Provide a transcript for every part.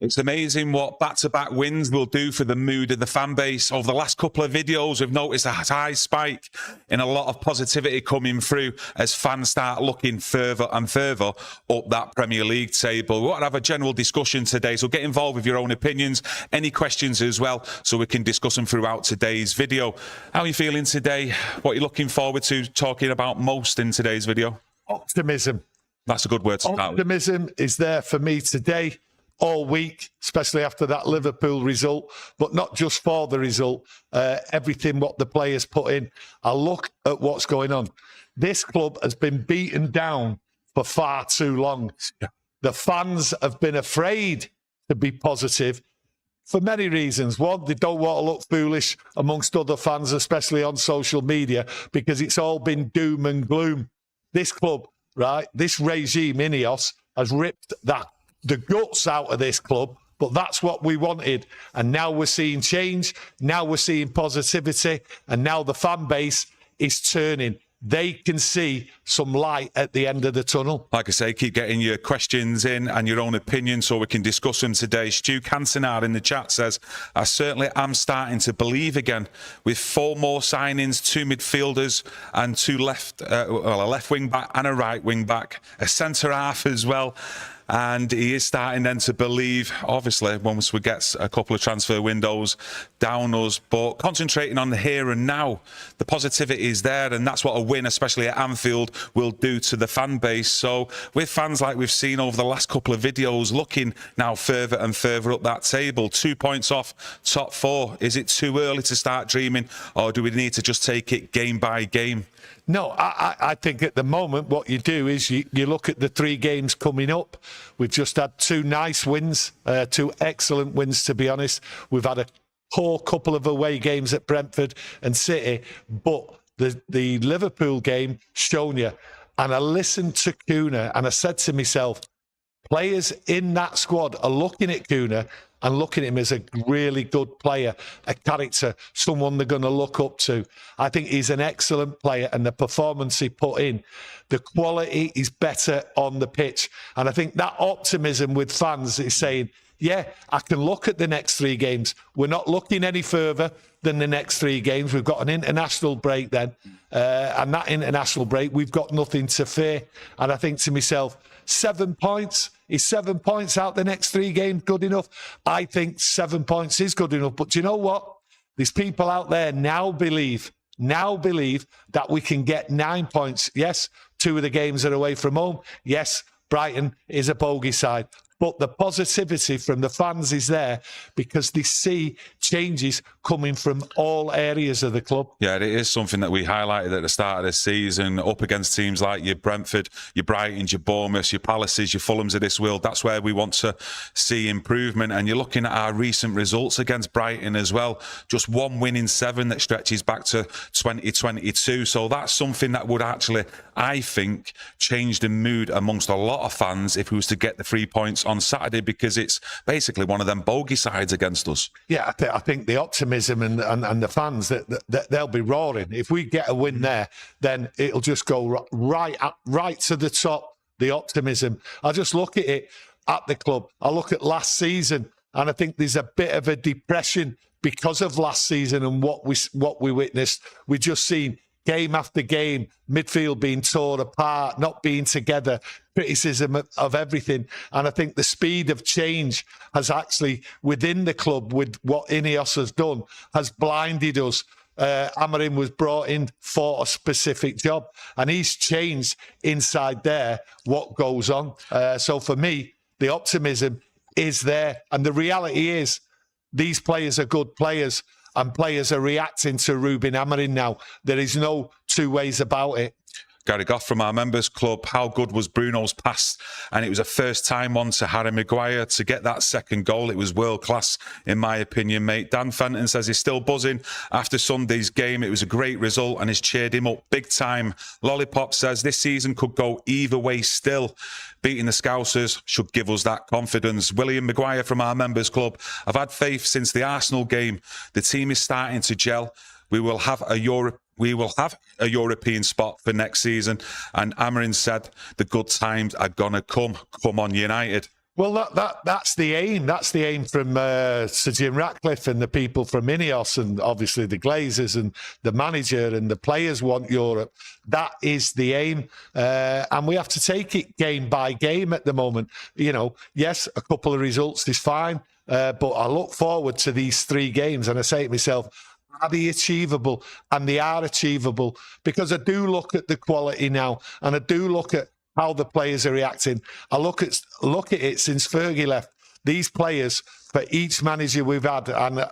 It's amazing what back-to-back wins will do for the mood of the fan base. Over the last couple of videos, we've noticed a high spike in a lot of positivity coming through as fans start looking further and further up that Premier League table. We want to have a general discussion today, so get involved with your own opinions, any questions as well, so we can discuss them throughout today's video. How are you feeling today? What are you looking forward to talking about most in today's video? Optimism. That's a good word to start with. Optimism is there for me today. All week, especially after that Liverpool result, but not just for the result, everything what the players put in. I look at what's going on. This club has been beaten down for far too long. The fans have been afraid to be positive for many reasons. One, they don't want to look foolish amongst other fans, especially on social media, because it's all been doom and gloom. This club, right, this regime, Ineos, has ripped the guts out of this club, but that's what we wanted. And now we're seeing change, now we're seeing positivity, and now the fan base is turning. They can see some light at the end of the tunnel. Like I say, keep getting your questions in and your own opinion so we can discuss them today. Stu Cantonar in the chat says, I certainly am starting to believe again with 4 more signings, 2 midfielders and 2 a left wing back and a right wing back, a centre half as well. And he is starting then to believe, obviously, once we get a couple of transfer windows down us, but concentrating on the here and now, the positivity is there, and that's what a win, especially at Anfield, will do to the fan base. So with fans like we've seen over the last couple of videos, looking now further and further up that table, 2 points off top 4. Is it too early to start dreaming, or do we need to just take it game by game? No, I think at the moment what you do is you look at the 3 games coming up. We've just had 2 nice wins, 2 excellent wins, to be honest. We've had a poor couple of away games at Brentford and City, but the Liverpool game shown you. And I listened to Kuna and I said to myself, players in that squad are looking at Kuna and looking at him as a really good player, a character, someone they're going to look up to. I think he's an excellent player, and the performance he put in, the quality is better on the pitch. And I think that optimism with fans is saying, yeah, I can look at the next 3 games. We're not looking any further than the next 3 games. We've got an international break then. And that international break, we've got nothing to fear. And I think to myself, 7 points? Is 7 points out the next 3 games good enough? I think 7 points is good enough. But do you know what? There's people out there now believe that we can get 9 points. Yes, 2 of the games are away from home. Yes, Brighton is a bogey side. But the positivity from the fans is there because they see changes coming from all areas of the club. Yeah, it is something that we highlighted at the start of the season, up against teams like your Brentford, your Brightons, your Bournemouths, your Palaces, your Fulhams of this world. That's where we want to see improvement. And you're looking at our recent results against Brighton as well. Just 1 win in 7 that stretches back to 2022. So that's something that would actually, I think, change the mood amongst a lot of fans if we was to get the 3 points on Saturday, because it's basically one of them bogey sides against us. Yeah, I think the optimism and the fans, that they'll be roaring. If we get a win there, then it'll just go right to the top, the optimism. I just look at it at the club. I look at last season, and I think there's a bit of a depression because of last season and what we witnessed. We just seen game after game, midfield being torn apart, not being together, criticism of everything. And I think the speed of change has actually, within the club, with what Ineos has done, has blinded us. Amorim was brought in for a specific job, and he's changed inside there what goes on. So for me, the optimism is there. And the reality is, these players are good players, and players are reacting to Ruben Amorim now. There is no 2 ways about it. Gary Goff from our members club, how good was Bruno's pass? And it was a first time one to Harry Maguire to get that second goal. It was world class, in my opinion, mate. Dan Fenton says he's still buzzing after Sunday's game. It was a great result and it's cheered him up big time. Lollipop says this season could go either way still. Beating the Scousers should give us that confidence. William Maguire from our members club, I've had faith since the Arsenal game. The team is starting to gel. We will have a European spot for next season. And Amorim said the good times are going to come. Come on, United. Well, that's the aim. That's the aim from Sir Jim Ratcliffe and the people from Ineos, and obviously the Glazers and the manager and the players want Europe. That is the aim, and we have to take it game by game at the moment. You know, yes, a couple of results is fine, but I look forward to these 3 games, and I say to myself, are they achievable? And they are achievable, because I do look at the quality now, and I do look at how the players are reacting. I look at it since Fergie left. These players, for each manager we've had, and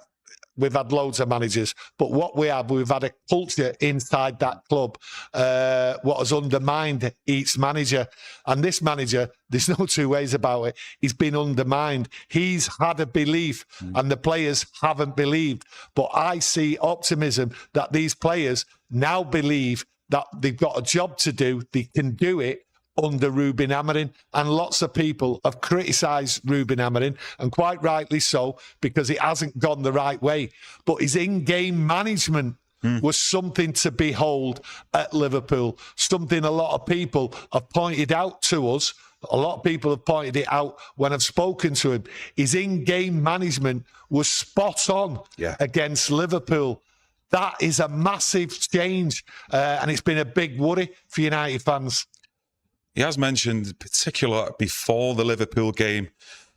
we've had loads of managers, but what we've had a culture inside that club, what has undermined each manager. And this manager, there's no two ways about it, he's been undermined. He's had a belief, and the players haven't believed. But I see optimism that these players now believe that they've got a job to do, they can do it under Ruben Amorim. And lots of people have criticised Ruben Amorim, and quite rightly so, because it hasn't gone the right way. But his in-game management was something to behold at Liverpool, something a lot of people have pointed out to us. A lot of people have pointed it out when I've spoken to him. His in-game management was spot on against Liverpool. That is a massive change, and it's been a big worry for United fans. He has mentioned, particularly before the Liverpool game,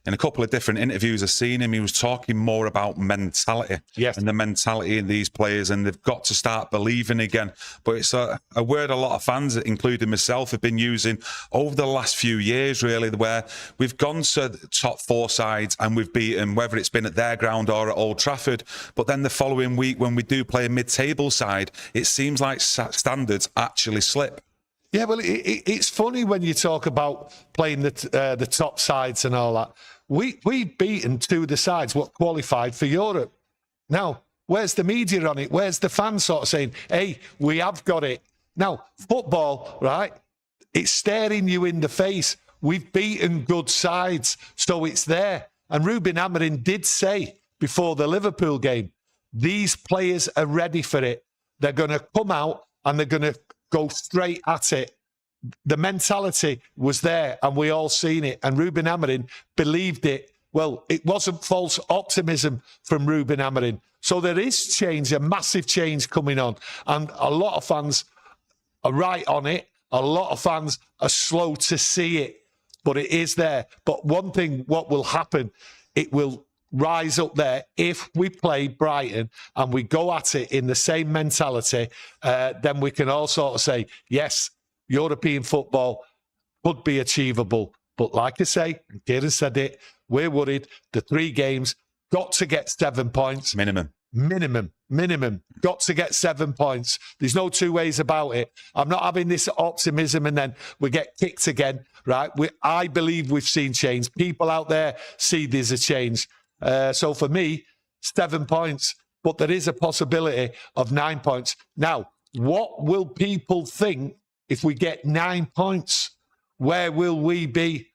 in a couple of different interviews I've seen him, he was talking more about mentality and the mentality in these players, and they've got to start believing again. But it's a word a lot of fans, including myself, have been using over the last few years, really, where we've gone to the top 4 sides and we've beaten, whether it's been at their ground or at Old Trafford. But then the following week, when we do play a mid-table side, it seems like standards actually slip. Yeah, well, it's funny when you talk about playing the top sides and all that. We've beaten 2 of the sides what qualified for Europe. Now, where's the media on it? Where's the fans sort of saying, hey, we have got it? Now, football, right, it's staring you in the face. We've beaten good sides, so it's there. And Ruben Amorim did say before the Liverpool game, these players are ready for it. They're going to come out and they're going to go straight at it. The mentality was there, and we all seen it, and Ruben Amorim believed it. Well, it wasn't false optimism from Ruben Amorim. So there is change, a massive change coming on, and a lot of fans are right on it. A lot of fans are slow to see it, but it is there. But one thing, what will happen, it will rise up there if we play Brighton and we go at it in the same mentality. Then we can all sort of say, yes, European football could be achievable. But like I say, and Kieron said it, we're worried. The 3 games got to get 7 points. Minimum. Got to get 7 points. There's no two ways about it. I'm not having this optimism and then we get kicked again, right? I believe we've seen change. People out there see there's a change. So for me, 7 points, but there is a possibility of 9 points. Now, what will people think if we get 9 points? Where will we be?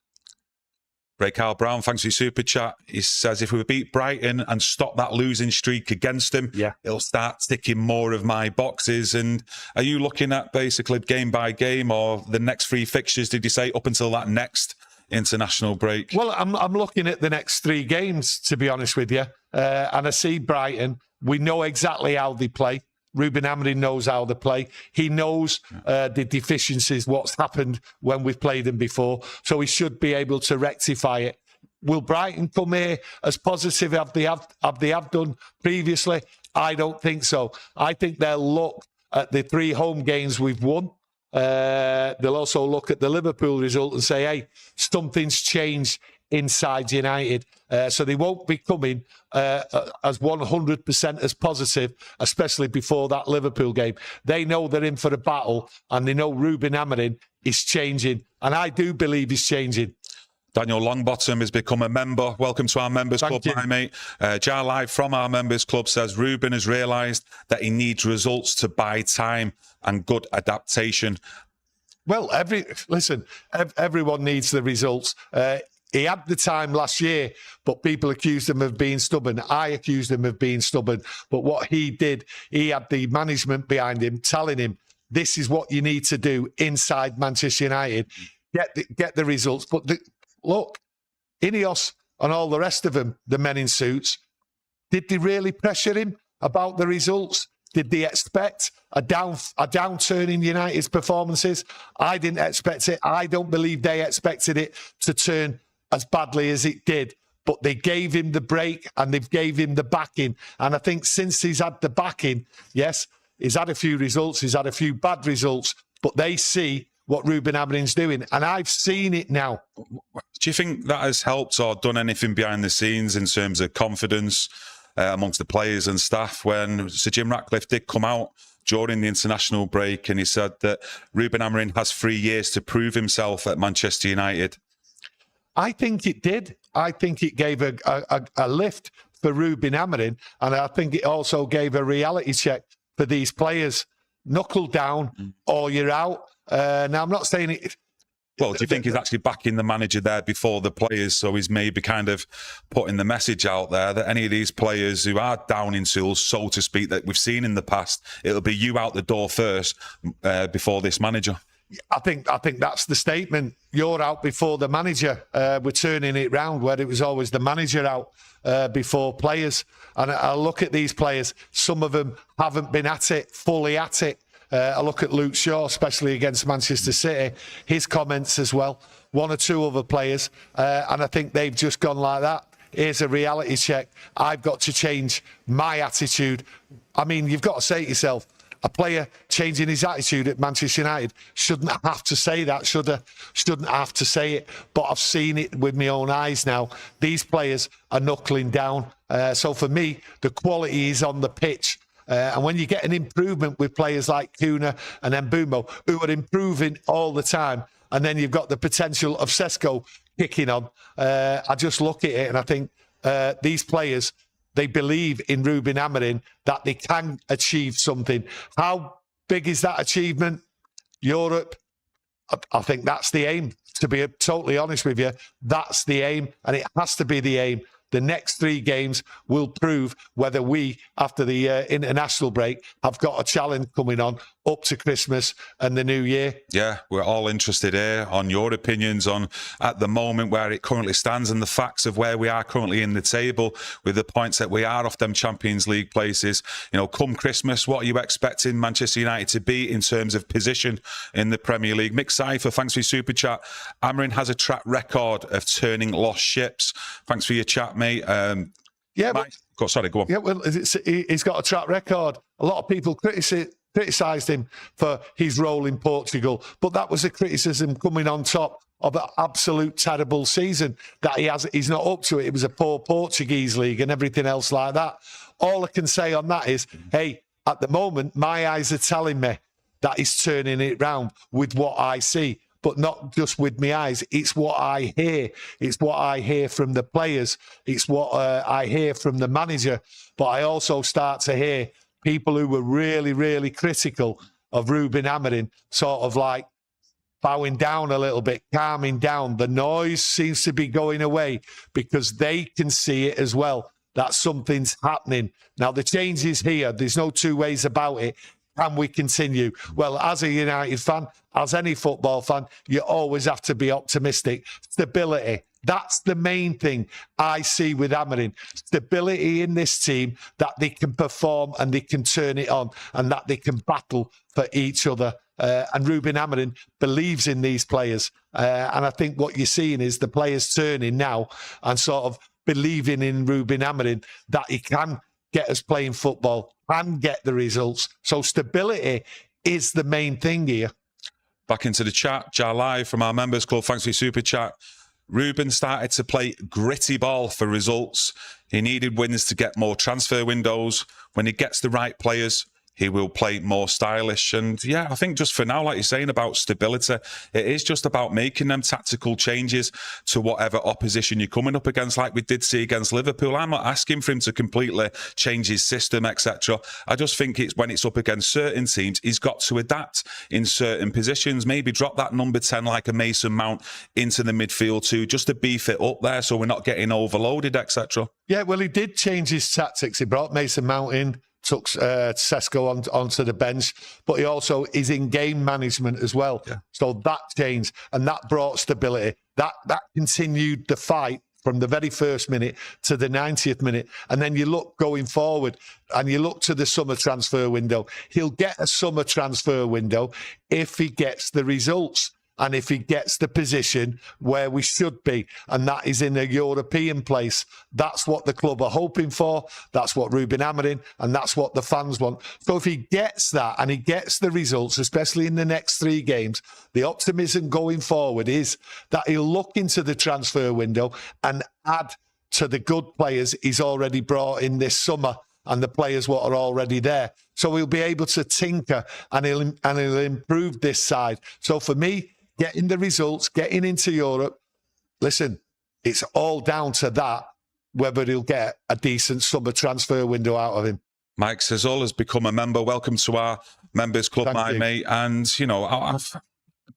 Ray Carl Brown, thanks for your super chat. He says, if we beat Brighton and stop that losing streak against them, it'll start ticking more of my boxes. And are you looking at basically game by game, or the next 3 fixtures, did you say, up until that next international break? Well, I'm looking at the next 3 games, to be honest with you. And I see Brighton. We know exactly how they play. Ruben Amorim knows how they play. He knows the deficiencies, what's happened when we've played them before. So he should be able to rectify it. Will Brighton come here as positive as they have done previously? I don't think so. I think they'll look at the 3 home games we've won. They'll also look at the Liverpool result and say, hey, something's changed inside United. So they won't be coming as 100% as positive, especially before that Liverpool game. They know they're in for a battle, and they know Ruben Amorim is changing. And I do believe he's changing. Daniel Longbottom has become a member. Welcome to our members club, my mate. Jar Live from our members club says Ruben has realised that he needs results to buy time and good adaptation. Well, everyone needs the results. He had the time last year, but people accused him of being stubborn. I accused him of being stubborn. But what he did, he had the management behind him telling him, this is what you need to do inside Manchester United. Get the results. But look, Ineos and all the rest of them, the men in suits, did they really pressure him about the results? Did they expect a downturn in United's performances? I didn't expect it. I don't believe they expected it to turn as badly as it did. But they gave him the break and they gave him the backing. And I think since he's had the backing, yes, he's had a few results, he's had a few bad results, but they see what Ruben Amorim's doing. And I've seen it now. Do you think that has helped or done anything behind the scenes in terms of confidence amongst the players and staff when Sir Jim Ratcliffe did come out during the international break and he said that Ruben Amorim has 3 years to prove himself at Manchester United? I think it did. I think it gave a lift for Ruben Amorim, and I think it also gave a reality check for these players. Knuckle down or you're out. Now, I'm not saying it... Well, do you think he's actually backing the manager there before the players? So he's maybe kind of putting the message out there that any of these players who are down in tools, so to speak, that we've seen in the past, it'll be you out the door first before this manager. I think that's the statement. You're out before the manager. We're turning it round where it was always the manager out before players. And I look at these players. Some of them haven't been fully at it. I look at Luke Shaw, especially against Manchester City, his comments as well, one or two other players, and I think they've just gone like that. Here's a reality check. I've got to change my attitude. I mean, you've got to say to yourself, a player changing his attitude at Manchester United shouldn't have to say that, shouldn't have to say it. But I've seen it with my own eyes now. These players are knuckling down. So for me, the quality is on the pitch. And when you get an improvement with players like Kuna and Mbeumo, who are improving all the time, and then you've got the potential of Sesko kicking on, I just look at it and I think these players, they believe in Ruben Amorim that they can achieve something. How big is that achievement? Europe, I think that's the aim. To be totally honest with you, that's the aim, and it has to be the aim. The next 3 games will prove whether we, after the international break, have got a challenge coming on up to Christmas and the New Year. Yeah, we're all interested here on your opinions on, at the moment, where it currently stands and the facts of where we are currently in the table with the points that we are off them Champions League places. You know, come Christmas, what are you expecting Manchester United to be in terms of position in the Premier League? Mick Cypher, thanks for your super chat. Amorim has a track record of turning lost ships. Thanks for your chat, mate. Yeah, Mike, go on. Yeah, well, he's got a track record. A lot of people criticised him for his role in Portugal, but that was a criticism coming on top of an absolute terrible season that he's not up to it. It was a poor Portuguese league and everything else like that. All I can say on that is, hey, at the moment, my eyes are telling me that he's turning it round with what I see. But not just with my eyes. It's what I hear. It's what I hear from the players. It's what I hear from the manager. But I also start to hear people who were really, really critical of Ruben Amorim sort of like bowing down a little bit, calming down. The noise seems to be going away because they can see it as well, that something's happening. Now, the change is here. There's no two ways about it. Can we continue? Well, as a United fan, as any football fan, you always have to be optimistic. Stability. That's the main thing I see with Amorim. Stability in this team, that they can perform and they can turn it on and that they can battle for each other. And Ruben Amorim believes in these players. And I think what you're seeing is the players turning now and sort of believing in Ruben Amorim that he can get us playing football and get the results. So stability is the main thing here. Back into the chat, Jar Live from our members club. Thanks for your super chat. Ruben started to play gritty ball for results. He needed wins to get more transfer windows. When he gets the right players, he will play more stylish. And yeah, I think just for now, like you're saying about stability, it is just about making them tactical changes to whatever opposition you're coming up against, like we did see against Liverpool. I'm not asking for him to completely change his system, etc. I just think it's when it's up against certain teams, he's got to adapt in certain positions, maybe drop that number 10 like a Mason Mount into the midfield too, just to beef it up there so we're not getting overloaded, etc. Yeah, well, he did change his tactics. He brought Mason Mount in, took Sesko onto the bench, but he also is in game management as well. Yeah. So that changed and that brought stability. That continued the fight from the very first minute to the 90th minute. And then you look going forward and you look to the summer transfer window. He'll get a summer transfer window if he gets the results and if he gets the position where we should be, and that is in a European place. That's what the club are hoping for. That's what Ruben Amorim, and that's what the fans want. So if he gets that and he gets the results, especially in the next 3 games, the optimism going forward is that he'll look into the transfer window and add to the good players he's already brought in this summer and the players what are already there. So he'll be able to tinker and he'll improve this side. So for me, getting the results, getting into Europe, listen, it's all down to that, whether he'll get a decent summer transfer window out of him. Mike Sizzle has become a member. Welcome to our members club, my mate. And, you know, I've,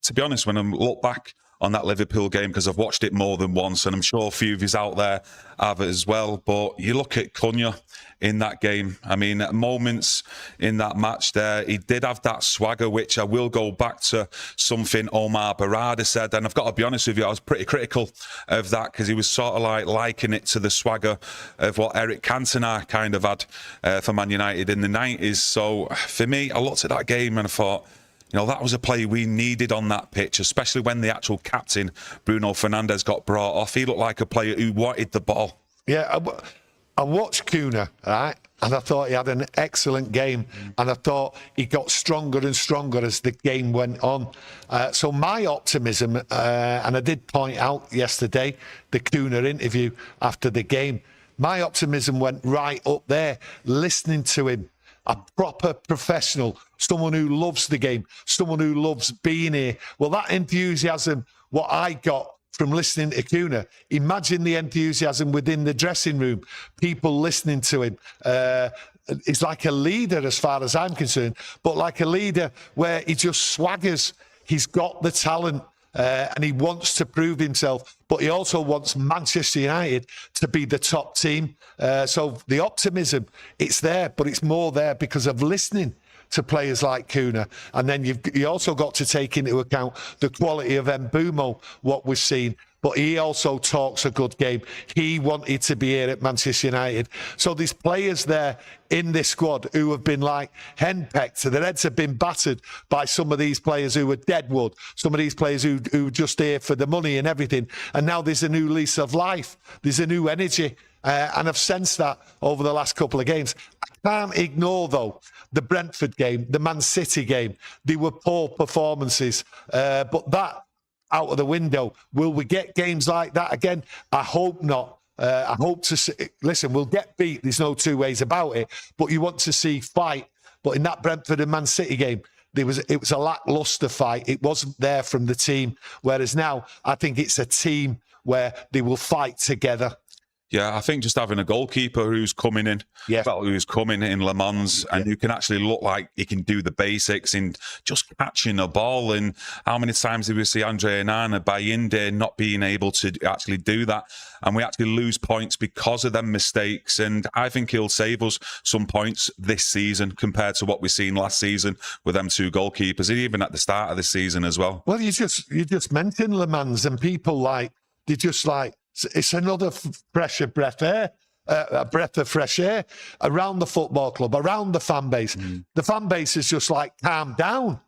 to be honest, when I look back on that Liverpool game, because I've watched it more than once, and I'm sure a few of yous out there have as well, but you look at Cunha in that game. I mean, at moments in that match there, he did have that swagger, which I will go back to something Omar Barada said, and I've got to be honest with you, I was pretty critical of that, because he was sort of like liking it to the swagger of what Eric Cantona kind of had for Man United in the 90s. So for me, I looked at that game and I thought, you know, that was a play we needed on that pitch, especially when the actual captain, Bruno Fernandes, got brought off. He looked like a player who wanted the ball. Yeah, I watched Cunha, right, and I thought he had an excellent game, and I thought he got stronger and stronger as the game went on. So my optimism, and I did point out yesterday, the Cunha interview after the game, my optimism went right up there, listening to him. A proper professional, someone who loves the game, someone who loves being here. Well, that enthusiasm, what I got from listening to Cunha, imagine the enthusiasm within the dressing room, people listening to him. He's like a leader as far as I'm concerned, but like a leader where he just swaggers. He's got the talent. And he wants to prove himself, but he also wants Manchester United to be the top team. So the optimism, it's there, but it's more there because of listening to players like Cunha. And then you also got to take into account the quality of Mbeumo, what we've seen. But he also talks a good game. He wanted to be here at Manchester United. So there's players there in this squad who have been like henpecked. Their heads have been battered by some of these players who were deadwood, some of these players who were just here for the money and everything. And now there's a new lease of life. There's a new energy. And I've sensed that over the last couple of games. I can't ignore, though, the Brentford game, the Man City game. They were poor performances. But that out of the window. Will we get games like that again? I hope not. I hope to see, listen, we'll get beat. There's no 2 ways about it. But you want to see fight. But in that Brentford and Man City game, it was a lacklustre fight. It wasn't there from the team. Whereas now, I think it's a team where they will fight together. Yeah, I think just having a goalkeeper who's coming in, who's coming in Le Mans, and who can actually look like he can do the basics in just catching a ball. And how many times did we see Andre Onana by Inde not being able to actually do that? And we actually lose points because of them mistakes. And I think he'll save us some points this season compared to what we've seen last season with them 2 goalkeepers, even at the start of the season as well. Well, you just mentioned Le Mans, and people they just it's another breath of air, a breath of fresh air around the football club, around the fan base. The fan base is just like, calm down.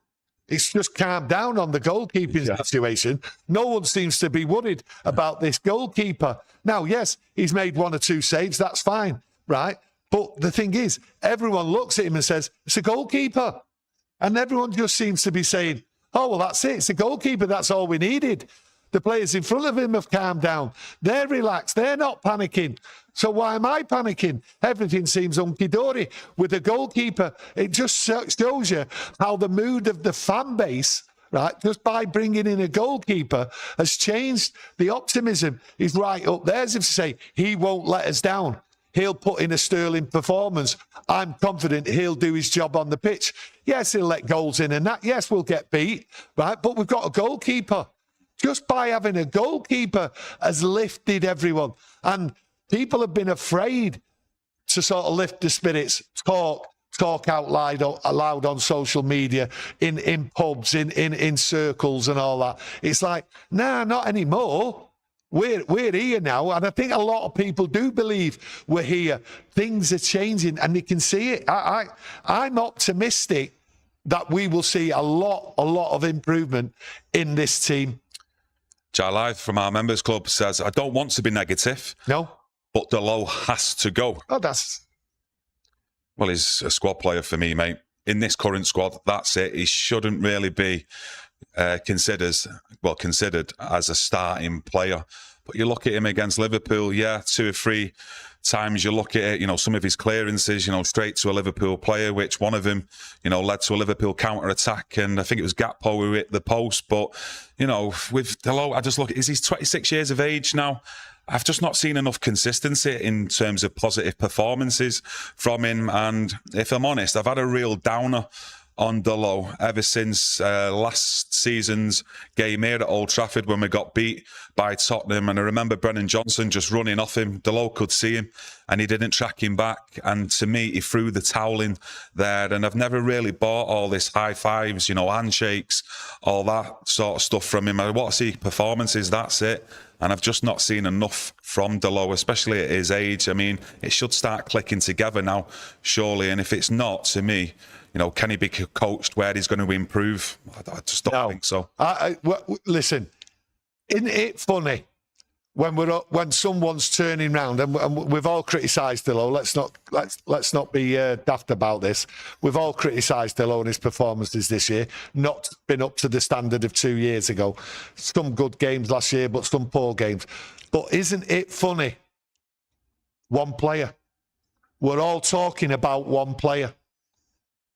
It's just calm down on the goalkeeping situation. No one seems to be worried about this goalkeeper. Now, yes, he's made 1 or 2 saves. That's fine, right? But the thing is, everyone looks at him and says, it's a goalkeeper. And everyone just seems to be saying, oh, well, that's it. It's a goalkeeper. That's all we needed. The players in front of him have calmed down. They're relaxed. They're not panicking. So why am I panicking? Everything seems hunky-dory. With a goalkeeper, it just shows you how the mood of the fan base, right, just by bringing in a goalkeeper, has changed. The optimism is right up there, as if to say, he won't let us down. He'll put in a sterling performance. I'm confident he'll do his job on the pitch. Yes, he'll let goals in and that. Yes, we'll get beat, right? But we've got a goalkeeper. Just by having a goalkeeper has lifted everyone. And people have been afraid to sort of lift the spirits, talk out loud on social media, in pubs, in circles and all that. It's like, nah, not anymore. We're here now, and I think a lot of people do believe we're here. Things are changing, and you can see it. I'm optimistic that we will see a lot of improvement in this team. Jai Live from our members club says, I don't want to be negative. No. But Delo has to go. Oh, that's... Well, he's a squad player for me, mate. In this current squad, that's it. He shouldn't really be considered as a starting player. But you look at him against Liverpool, 2 or 3 times you look at it, some of his clearances, straight to a Liverpool player, which one of them, led to a Liverpool counter-attack. And I think it was Gakpo who hit the post. But, with Delo, I just look at, he's 26 years of age now. I've just not seen enough consistency in terms of positive performances from him. And if I'm honest, I've had a real downer on Delo ever since last season's game here at Old Trafford when we got beat by Tottenham. And I remember Brennan Johnson just running off him. Delo could see him and he didn't track him back. And to me, he threw the towel in there. And I've never really bought all this high fives, handshakes, all that sort of stuff from him. I want to see performances, that's it. And I've just not seen enough from Delo, especially at his age. I mean, it should start clicking together now, surely. And if it's not, to me, can he be coached where he's going to improve? I just don't think so. Listen, isn't it funny when someone's turning round, and we've all criticised Delo. Let's not be daft about this. We've all criticised Delo and his performances this year. Not been up to the standard of 2 years ago. Some good games last year, but some poor games. But isn't it funny? One player. We're all talking about one player.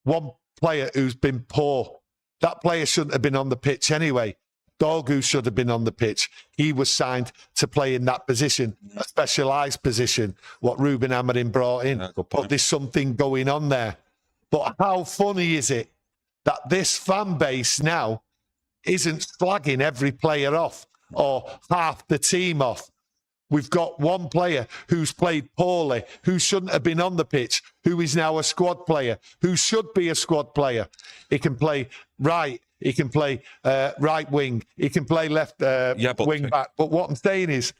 One player who's been poor. That player shouldn't have been on the pitch anyway. Dorgu should have been on the pitch. He was signed to play in that position, a specialised position, what Ruben Amorim brought in. But there's something going on there. But how funny is it that this fan base now isn't slagging every player off or half the team off? We've got one player who's played poorly, who shouldn't have been on the pitch, who is now a squad player, who should be a squad player. He can play right, he can play right wing, he can play left wing back. But what I'm saying is,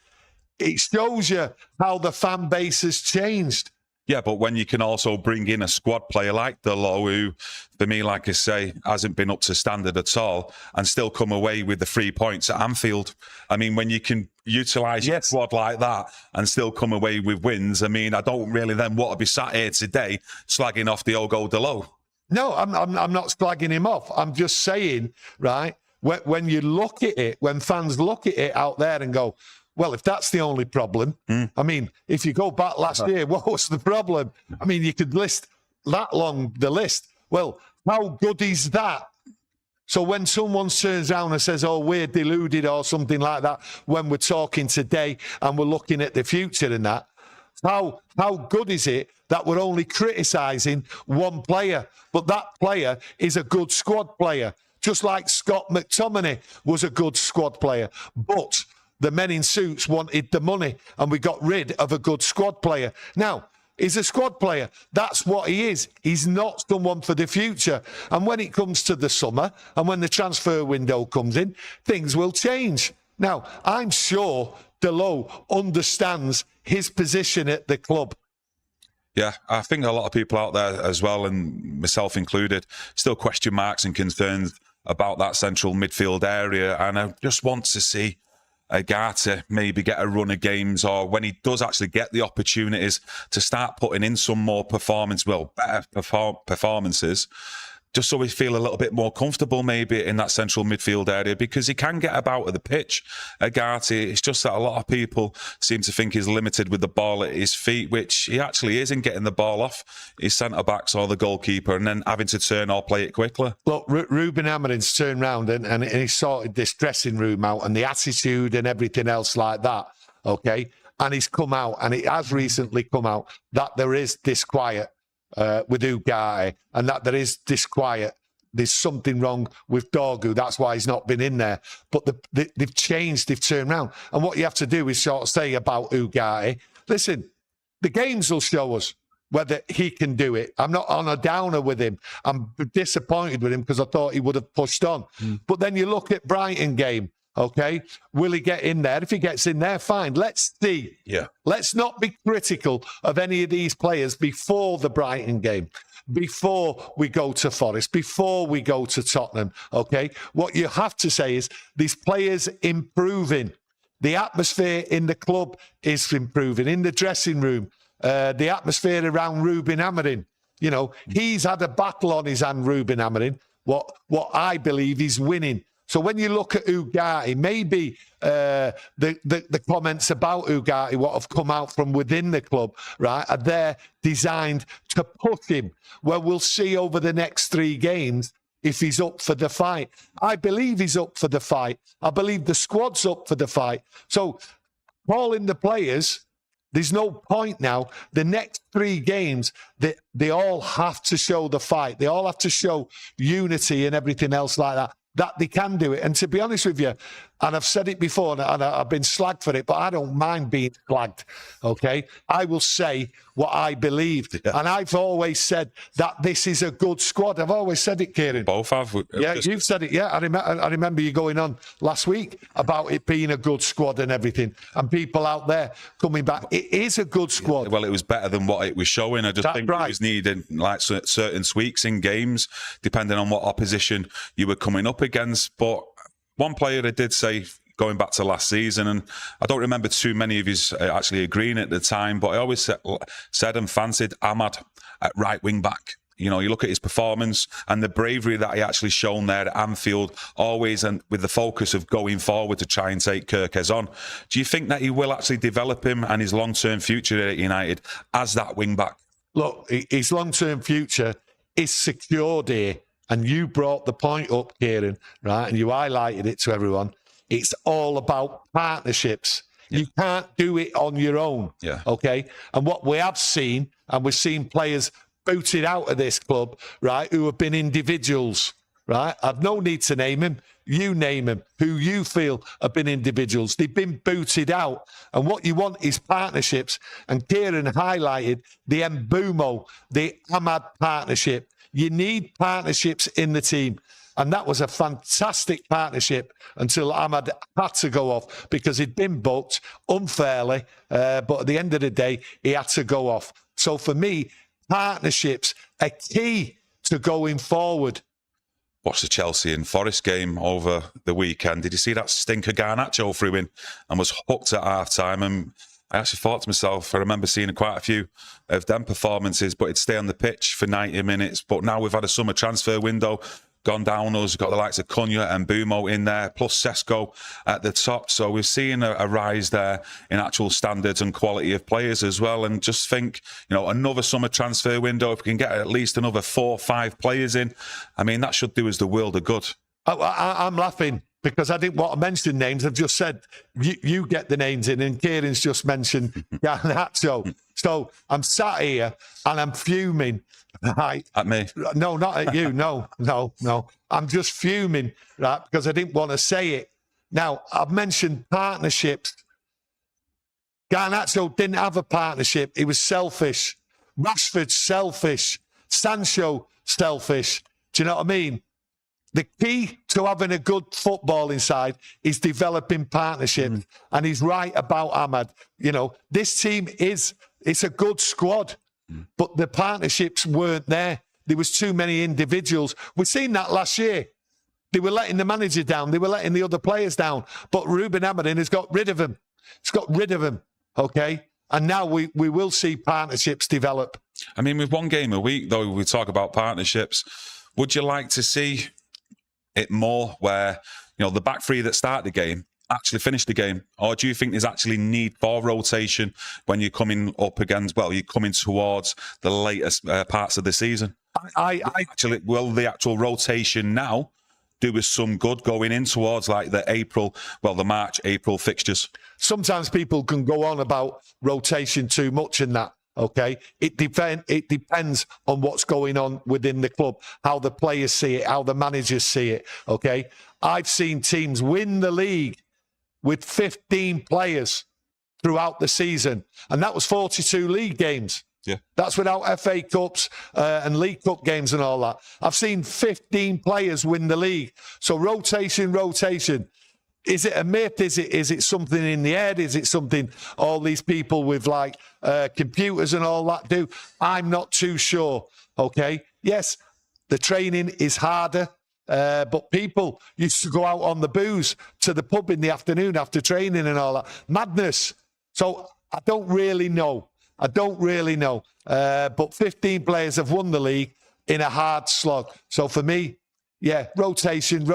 it shows you how the fan base has changed. Yeah, but when you can also bring in a squad player like Delo, who, for me, like I say, hasn't been up to standard at all, and still come away with the 3 points at Anfield. I mean, when you can utilise your squad like that and still come away with wins, I mean, I don't really then want to be sat here today slagging off the old Delo. No, I'm not slagging him off. I'm just saying, right, when you look at it, when fans look at it out there and go, well, if that's the only problem, I mean, if you go back last year, what was the problem? I mean, you could list that long, the list. Well, how good is that? So when someone turns around and says, oh, we're deluded or something like that, when we're talking today and we're looking at the future and that, how good is it that we're only criticising one player, but that player is a good squad player, just like Scott McTominay was a good squad player, but the men in suits wanted the money and we got rid of a good squad player. Now, he's a squad player. That's what he is. He's not someone for the future. And when it comes to the summer and when the transfer window comes in, things will change. Now, I'm sure Delo understands his position at the club. Yeah, I think a lot of people out there as well, and myself included, still question marks and concerns about that central midfield area. And I just want to see Agate maybe get a run of games, or when he does actually get the opportunities to start putting in some more better performances, just so we feel a little bit more comfortable maybe in that central midfield area, because he can get about at the pitch, Agate. It's just that a lot of people seem to think he's limited with the ball at his feet, which he actually isn't, getting the ball off his centre-backs or the goalkeeper and then having to turn or play it quickly. Look, Ruben Amorim's turned round and he sorted this dressing room out and the attitude and everything else like that, okay? And he's come out, and it has recently come out, that there is disquiet with Ugarte, and that there is disquiet. There's something wrong with Dorgu. That's why he's not been in there. But they've changed, they've turned around. And what you have to do is sort of say about Ugarte, listen, the games will show us whether he can do it. I'm not on a downer with him. I'm disappointed with him because I thought he would have pushed on. But then you look at Brighton game, Okay, will he get in there? If he gets in there, fine. Let's see. Yeah. Let's not be critical of any of these players before the Brighton game, before we go to Forest, before we go to Tottenham. Okay, what you have to say is these players improving. The atmosphere in the club is improving. In the dressing room, the atmosphere around Ruben Amorim. You know, he's had a battle on his hand, Ruben Amorim. What I believe he's winning. So when you look at Ugarte, maybe the comments about Ugarte, what have come out from within the club, right, are there designed to push him. Well, we'll see over the next 3 games if he's up for the fight. I believe he's up for the fight. I believe the squad's up for the fight. So calling the players, there's no point now. The next 3 games, they all have to show the fight. They all have to show unity and everything else like that they can do it. And to be honest with you, and I've said it before, and I've been slagged for it, but I don't mind being slagged, okay? I will say what I believed. Yeah. And I've always said that this is a good squad. I've always said it, Kieran. Both have. Yeah, you've said it, yeah. I remember you going on last week about it being a good squad and everything, and people out there coming back. It is a good squad. Yeah, well, it was better than what it was showing. I just think it was needed, like certain tweaks in games, depending on what opposition you were coming up against. But one player I did say, going back to last season, and I don't remember too many of you actually agreeing at the time, but I always said and fancied Ahmad at right wing back. You know, you look at his performance and the bravery that he actually shown there at Anfield, always and with the focus of going forward to try and take Kirkes on. Do you think that he will actually develop him and his long-term future at United as that wing back? Look, his long-term future is secured here. And you brought the point up, Kieran, right? And you highlighted it to everyone. It's all about partnerships. Yeah. You can't do it on your own, okay? And what we have seen, and we've seen players booted out of this club, right, who have been individuals, right? I've no need to name him. You name them, who you feel have been individuals. They've been booted out. And what you want is partnerships. And Kieran highlighted the Mbumo, the Ahmad partnership. You need partnerships in the team. And that was a fantastic partnership until Ahmad had to go off because he'd been booked unfairly. But at the end of the day, he had to go off. So for me, partnerships are key to going forward. Watched the Chelsea and Forest game over the weekend. Did you see that stinker Garnacho threw in and was hooked at half-time? And I actually thought to myself, I remember seeing quite a few of them performances, but it'd stay on the pitch for 90 minutes. But now we've had a summer transfer window gone down us. We've got the likes of Cunha and Mbumo in there, plus Sesko at the top. So we've seen a rise there in actual standards and quality of players as well. And just think, you know, another summer transfer window, if we can get at least another 4 or 5 players in, I mean, that should do us the world of good. I'm laughing because I didn't want to mention names. I've just said, you get the names in, and Kieran's just mentioned Garnacho. So I'm sat here and I'm fuming. Right. At me? No, not at you. No. I'm just fuming, right, because I didn't want to say it. Now, I've mentioned partnerships. Garnacho didn't have a partnership. He was selfish. Rashford, selfish. Sancho, selfish. Do you know what I mean? The key to having a good footballing side is developing partnerships. And he's right about Ahmad. You know, this team it's a good squad, but the partnerships weren't there. There was too many individuals. We've seen that last year. They were letting the manager down. They were letting the other players down. But Ruben Amorim has got rid of them. He's got rid of them, okay? And now we will see partnerships develop. I mean, with 1 game a week, though, we talk about partnerships. Would you like to see it more where, you know, the back three that start the game actually finish the game? Or do you think there's actually need for rotation when you're coming up against, well, you're coming towards the latest parts of the season? Actually, will the actual rotation now do us some good going in towards like the March, April fixtures? Sometimes people can go on about rotation too much in that. Okay, it depends on what's going on within the club, how the players see it, how the managers see it. Okay, I've seen teams win the league with 15 players throughout the season, and that was 42 league games. Yeah, that's without FA Cups and League Cup games and all that. I've seen 15 players win the league. So rotation. Is it a myth? Is it something in the head? Is it something all these people with like computers and all that do? I'm not too sure. Okay. Yes, the training is harder. But people used to go out on the booze to the pub in the afternoon after training and all that. Madness. So I don't really know. But 15 players have won the league in a hard slog. So for me, yeah, rotation.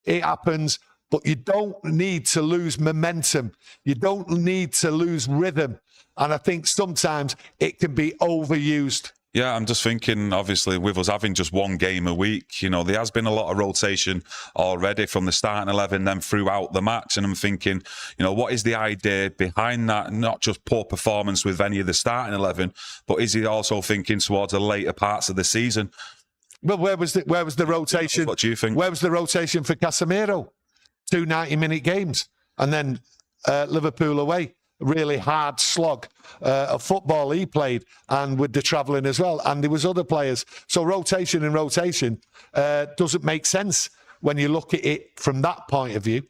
It happens. But you don't need to lose momentum. You don't need to lose rhythm. And I think sometimes it can be overused. Yeah, I'm just thinking, obviously, with us having just one game a week, you know, there has been a lot of rotation already from the starting 11, then throughout the match. And I'm thinking, you know, what is the idea behind that? Not just poor performance with any of the starting 11, but is he also thinking towards the later parts of the season? Well, where was the rotation? What do you think? Where was the rotation for Casemiro? 2 90-minute games. And then Liverpool away. Really hard slog of football he played, and with the travelling as well. And there was other players. So rotation doesn't make sense when you look at it from that point of view.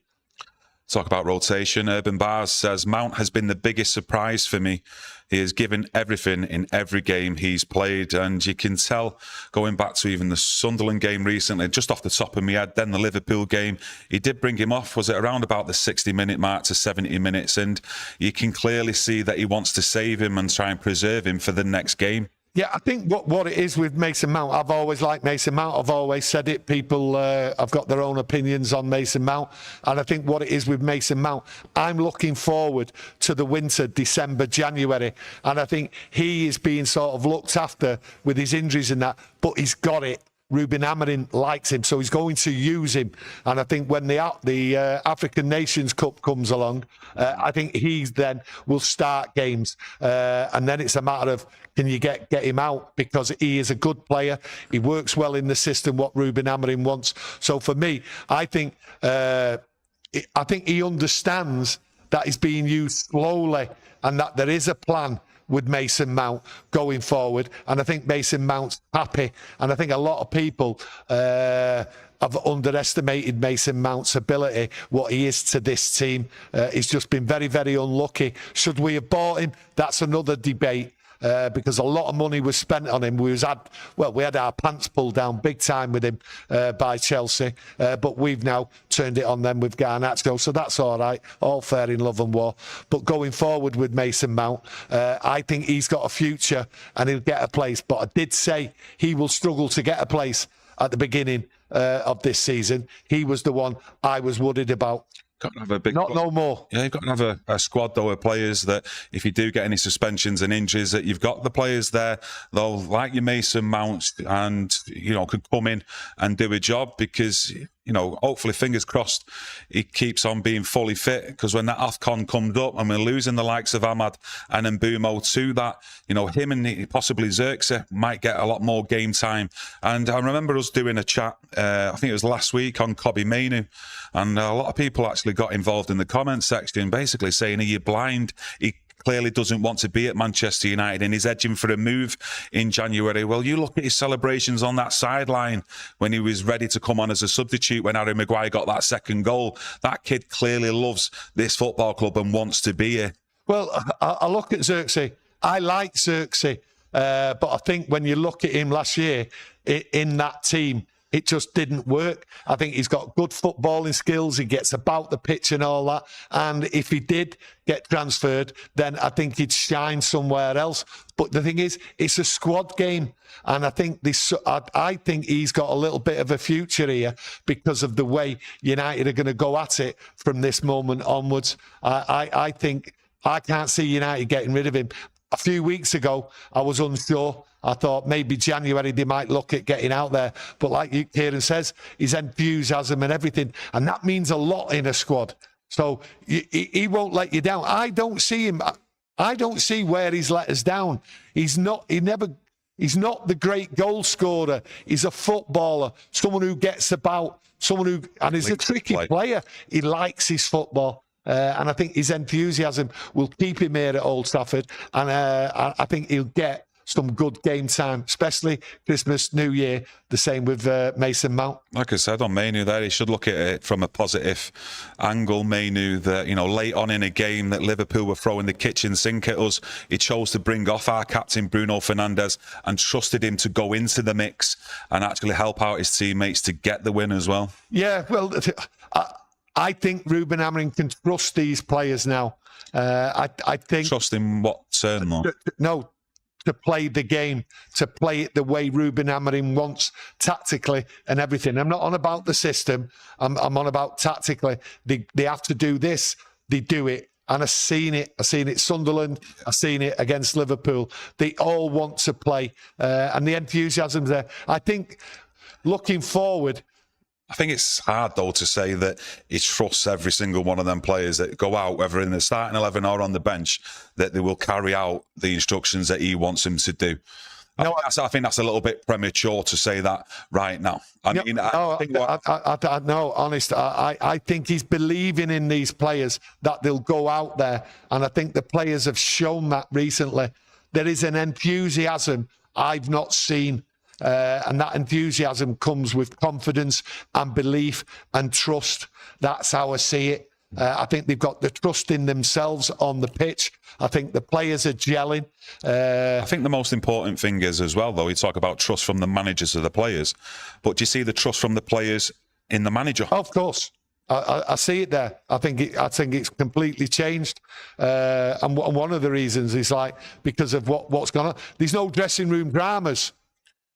Talk about rotation. Urban Bars says, Mount has been the biggest surprise for me. He has given everything in every game he's played. And you can tell, going back to even the Sunderland game recently, just off the top of my head, then the Liverpool game, he did bring him off. Was it around about the 60-minute mark to 70 minutes? And you can clearly see that he wants to save him and try and preserve him for the next game. Yeah, I think what it is with Mason Mount, I've always liked Mason Mount. I've always said it. People have got their own opinions on Mason Mount. And I think what it is with Mason Mount, I'm looking forward to the winter, December, January. And I think he is being sort of looked after with his injuries and that, but he's got it. Ruben Amorim likes him, so he's going to use him. And I think when the African Nations Cup comes along, I think he then will start games. And then it's a matter of, can you get him out? Because he is a good player. He works well in the system, what Ruben Amorim wants. So for me, I think he understands that he's being used slowly and that there is a plan with Mason Mount going forward. And I think Mason Mount's happy. And I think a lot of people have underestimated Mason Mount's ability, what he is to this team. He's just been very, very unlucky. Should we have bought him? That's another debate. Because a lot of money was spent on him. We had our pants pulled down big time with him by Chelsea, but we've now turned it on them with Garnacho, so that's all right, all fair in love and war. But going forward with Mason Mount, I think he's got a future and he'll get a place, but I did say he will struggle to get a place at the beginning of this season. He was the one I was worried about. Got to have a big no more. Yeah, you've got to have a squad, though, of players that if you do get any suspensions and injuries, that you've got the players there, though, like your Mason Mounts, and, you know, could come in and do a job because, you know, hopefully, fingers crossed, he keeps on being fully fit, because when that AFCON comes up and we're losing the likes of Ahmad and Mbumo to that, you know, him and possibly Xerxes might get a lot more game time. And I remember us doing a chat, I think it was last week, on Kobbie Mainoo, and a lot of people actually got involved in the comment section, basically saying, are you blind? He clearly doesn't want to be at Manchester United and he's edging for a move in January. Well, you look at his celebrations on that sideline when he was ready to come on as a substitute when Harry Maguire got that second goal. That kid clearly loves this football club and wants to be here. Well, I look at Xerxes. I like Xerxes, but I think when you look at him last year in that team, it just didn't work. I think he's got good footballing skills. He gets about the pitch and all that. And if he did get transferred, then I think he'd shine somewhere else. But the thing is, it's a squad game. And I think he's got a little bit of a future here because of the way United are going to go at it from this moment onwards. I think I can't see United getting rid of him. A few weeks ago, I was unsure. I thought maybe January they might look at getting out there. But like Kieron says, his enthusiasm and everything, and that means a lot in a squad. So he won't let you down. I don't see him. I don't see where he's let us down. He's not the great goal scorer. He's a footballer, someone who gets about, and he's a tricky player. He likes his football. And I think his enthusiasm will keep him here at Old Trafford. And I think he'll get some good game time, especially Christmas, New Year. The same with Mason Mount. Like I said on Mainu there, he should look at it from a positive angle. Mainu, that, you know, late on in a game that Liverpool were throwing the kitchen sink at us, he chose to bring off our captain Bruno Fernandes and trusted him to go into the mix and actually help out his teammates to get the win as well. Yeah, well, I think Ruben Amorim can trust these players now. I think trust in what turn though? No, to play the game, to play it the way Ruben Amorim wants, tactically and everything. I'm not on about the system. I'm on about tactically. They have to do this. They do it. And I've seen it. I've seen it Sunderland. I've seen it against Liverpool. They all want to play. And the enthusiasm's there. I think looking forward, I think it's hard, though, to say that he trusts every single one of them players that go out, whether in the starting 11 or on the bench, that they will carry out the instructions that he wants them to do. I think that's a little bit premature to say that right now. I think he's believing in these players, that they'll go out there. And I think the players have shown that recently. There is an enthusiasm I've not seen. And that enthusiasm comes with confidence and belief and trust. That's how I see it. I think they've got the trust in themselves on the pitch. I think the players are gelling. I think the most important thing is as well, though, you talk about trust from the managers of the players, but do you see the trust from the players in the manager? Of course. I see it there. I think it's completely changed. And one of the reasons is because of what's gone on. There's no dressing room dramas.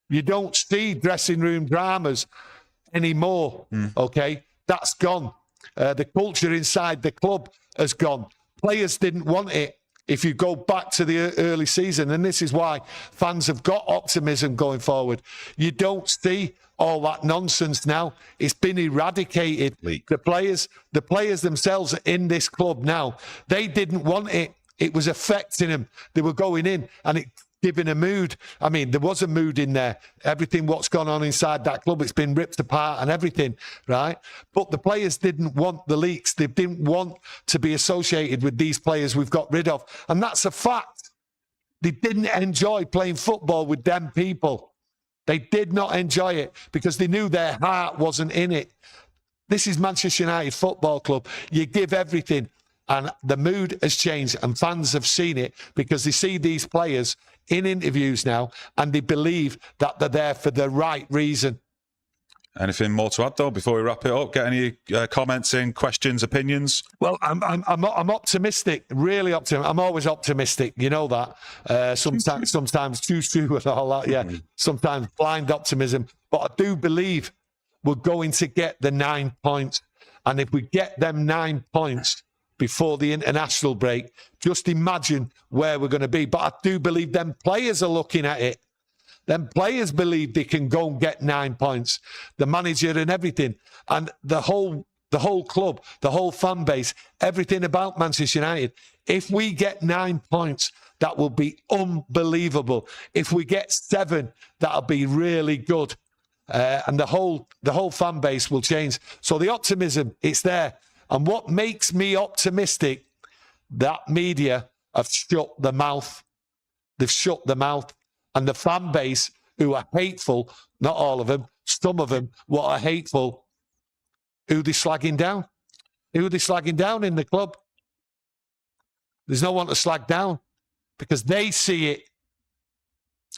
You don't see dressing room dramas anymore, okay? That's gone. The culture inside the club has gone. Players didn't want it. If you go back to the early season, and this is why fans have got optimism going forward, you don't see all that nonsense now. It's been eradicated. The players themselves in this club now, they didn't want it. It was affecting them. They were going in and it giving a mood. I mean, there was a mood in there. Everything what's gone on inside that club, it's been ripped apart and everything, right? But the players didn't want the leaks. They didn't want to be associated with these players we've got rid of. And that's a fact. They didn't enjoy playing football with them people. They did not enjoy it because they knew their heart wasn't in it. This is Manchester United Football Club. You give everything. And the mood has changed and fans have seen it because they see these players in interviews now and they believe that they're there for the right reason. Anything more to add, though, before we wrap it up? Get any comments in, questions, opinions? Well, I'm optimistic, really optimistic. I'm always optimistic, you know that. Sometimes choo-choo and all that, yeah. Sometimes blind optimism. But I do believe we're going to get the 9 points. And if we get them 9 points before the international break, just imagine where we're going to be. But I do believe them players are looking at it. Them players believe they can go and get 9 points. The manager and everything. And the whole club, the whole fan base, everything about Manchester United. If we get 9 points, that will be unbelievable. If we get 7, that'll be really good. And the whole fan base will change. So the optimism, it's there. And what makes me optimistic, that media have shut the mouth. They've shut the mouth. And the fan base, who are hateful, not all of them, some of them, what are hateful, who they slagging down? Who are they slagging down in the club? There's no one to slag down because they see it.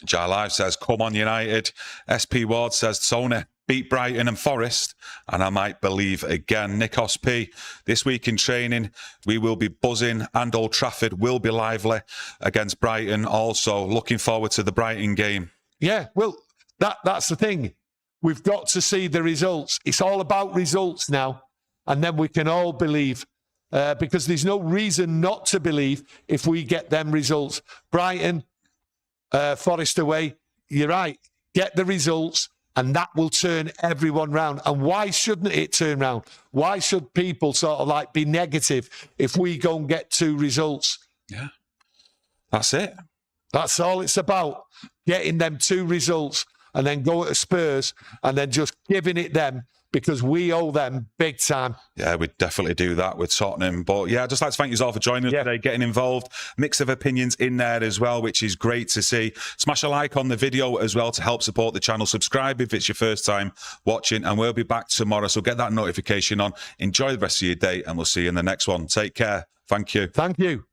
Jar Live says, come on United. SP Ward says, Tony, beat Brighton and Forest, and I might believe again. Nikos P, this week in training, we will be buzzing and Old Trafford will be lively against Brighton. Also, looking forward to the Brighton game. Yeah, well, that's the thing. We've got to see the results. It's all about results now, and then we can all believe. Because there's no reason not to believe if we get them results. Brighton, Forest away, you're right. Get the results. And that will turn everyone round. And why shouldn't it turn round? Why should people sort of be negative if we go and get 2 results? Yeah, that's it. That's all it's about. Getting them 2 results and then go to Spurs and then just giving it them because we owe them big time. Yeah, we'd definitely do that with Tottenham. But yeah, I'd just like to thank you all for joining us today, getting involved. Mix of opinions in there as well, which is great to see. Smash a like on the video as well to help support the channel. Subscribe if it's your first time watching, and we'll be back tomorrow. So get that notification on. Enjoy the rest of your day, and we'll see you in the next one. Take care. Thank you. Thank you.